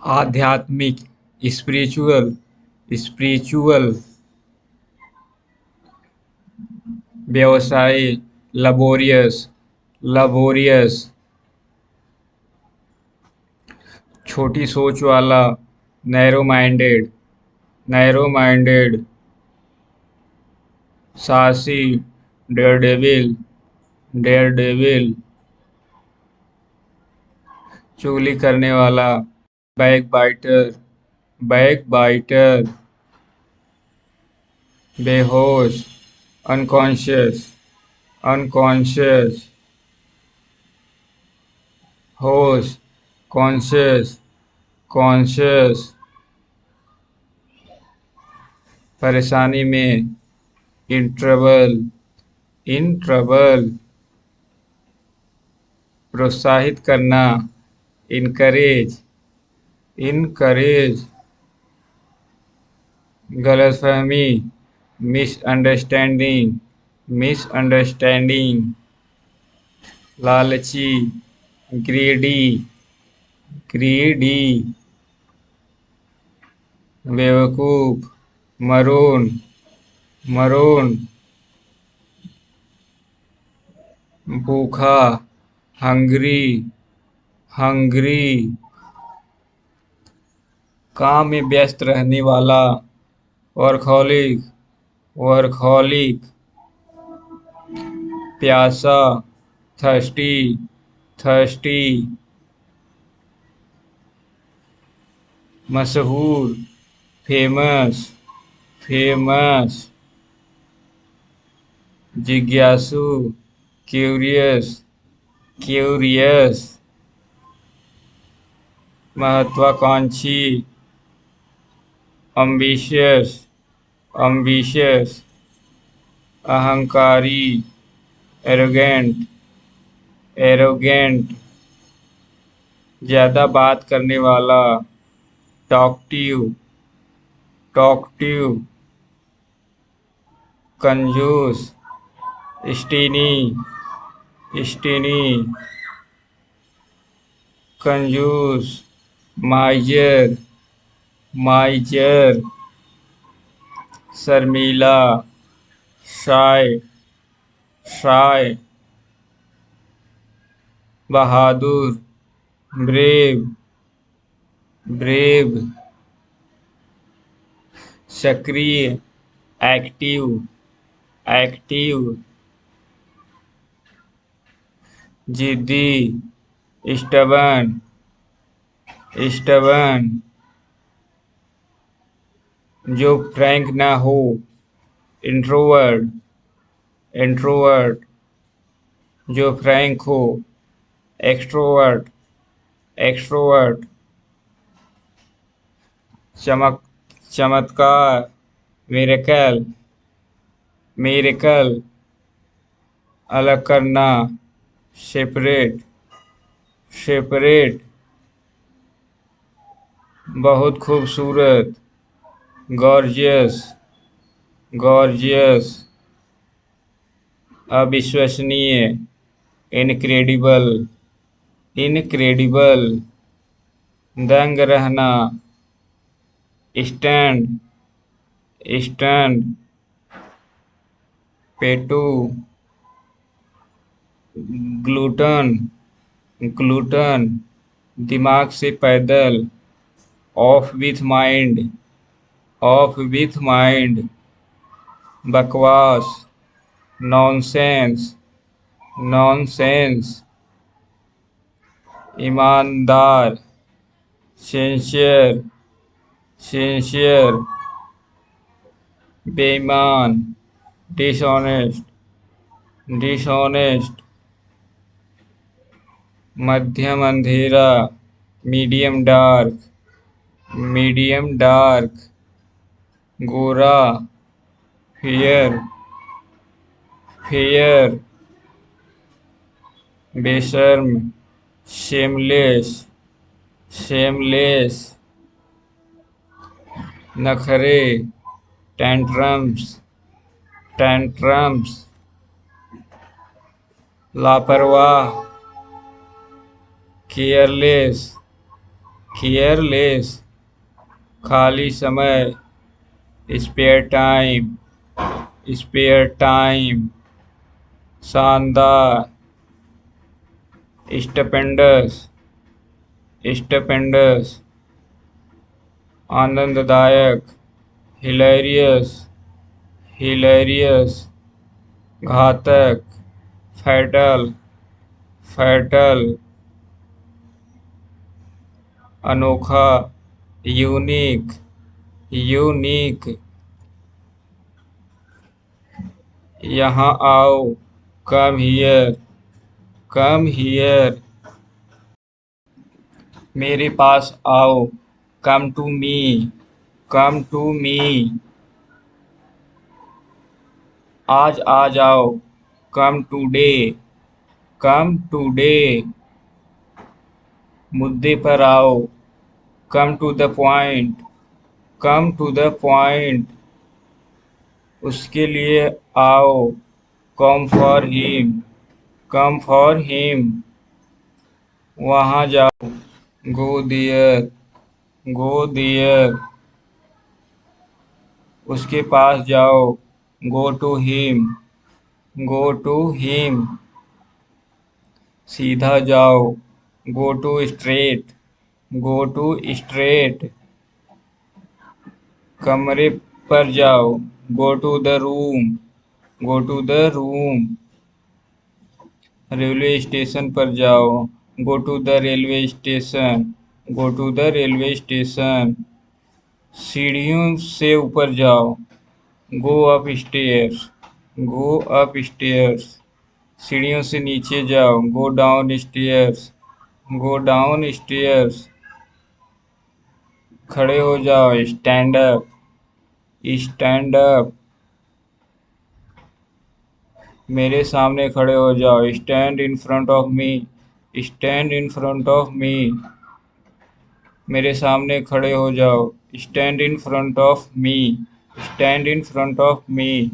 आध्यात्मिक, spiritual, spiritual. व्यवसायी, laborious, laborious। छोटी सोच वाला, नैरो माइंडेड, नैरो माइंडेड। साहसी, डेयरडेविल, डेयरडेविल। चुगली करने वाला, बैक बाइटर, बैक बाइटर। बेहोश, अनकॉन्शियस, अनकॉन्शियस। होश, कॉन्शियस, कॉन्शियस। परेशानी में, इन ट्रबल, इन ट्रबल। प्रोत्साहित करना, इनकरेज, इनकरेज। गलतफहमी, मिसअंडरस्टैंडिंग, मिसअंडरस्टैंडिंग। लालची, ग्रीडी, ग्रीडी। बेवकूफ, मरून, मरून। भूखा, हंग्री, हंग्री। काम में व्यस्त रहने वाला, वर्कहॉलिक, वर्कहॉलिक। प्यासा, थर्स्टी, थर्स्टी। मशहूर, फेमस, फेमस। जिज्ञासु, क्यूरियस, क्यूरियस। महत्वाकांक्षी, अम्बिशियस, अम्बिशियस। अहंकारी, एरोगेंट, एरोगेंट। ज्यादा बात करने वाला, टॉकटिव, टॉकटिव। कंजूस, स्टीनी, स्टीनी। कंजूस, माइजर, माइजर। शर्मीला, शाय, शाय। बहादुर, ब्रेव, ब्रेव। सक्रिय, एक्टिव, एक्टिव। जिद्दी, स्टबर्न, स्टबर्न। जो फ्रैंक ना हो, इंट्रोवर्ट, इंट्रोवर्ट। जो फ्रैंक हो, एक्सट्रोवर्ट, एक्सट्रोवर्ट। चमक, चमत्कार, मिरेकल, मिरेकल। अलग करना, सेपरेट, सेपरेट। बहुत खूबसूरत, गॉर्जियस, गॉर्जियस। अविश्वसनीय, इनक्रेडिबल, इनक्रेडिबल। दंग रहना, स्टैंड, स्टैंड। पेटू, ग्लूटन, ग्लूटन। दिमाग से पैदल, off with mind, off with mind. बकवास, नॉनसेंस, नॉनसेंस। ईमानदार, सिंसियर, सिंसियर। बेईमान, डिसऑनेस्ट, डिसऑनेस्ट। मध्यम अंधेरा, मीडियम डार्क, मीडियम डार्क। गोरा, फेयर, फेयर। बेशर्म, शेमलेस, शेमलेस। नखरे, टेंट्रम्स, टेंट्रम्स। लापरवाह, केयरलेस, केयरलेस खाली समय, स्पेयर टाइम, स्पेयर टाइम, शानदार, स्टपेंडस, स्टपेंडस, आनंददायक, हिलेरियस, हिलेरियस, घातक, फैटल, फैटल, अनोखा, यूनिक, यूनिक, यहाँ आओ, कम हियर, कम हियर, मेरे पास आओ, come to me, come to me, आज आ जाओ, कम टूडे, कम टूडे, मुद्दे पर आओ, come to the point, come to the point, उसके लिए आओ, come for him, come for him, वहाँ जाओ, गो देयर, गो देयर, उसके पास जाओ, go to him, go to him, सीधा जाओ, go to straight, go to straight, कमरे पर जाओ, go to the room, go to the room, railway station पर जाओ, go to the railway station, go to the railway station, सीढ़ियों से ऊपर जाओ, go up stairs, go up stairs, सीढ़ियों से नीचे जाओ, go down stairs, go down stairs, खड़े हो जाओ, स्टैंड अप, स्टैंड अप, मेरे सामने खड़े हो जाओ, stand in front of me, stand in front of me, मेरे सामने खड़े हो जाओ, stand in front of me, stand in front of me.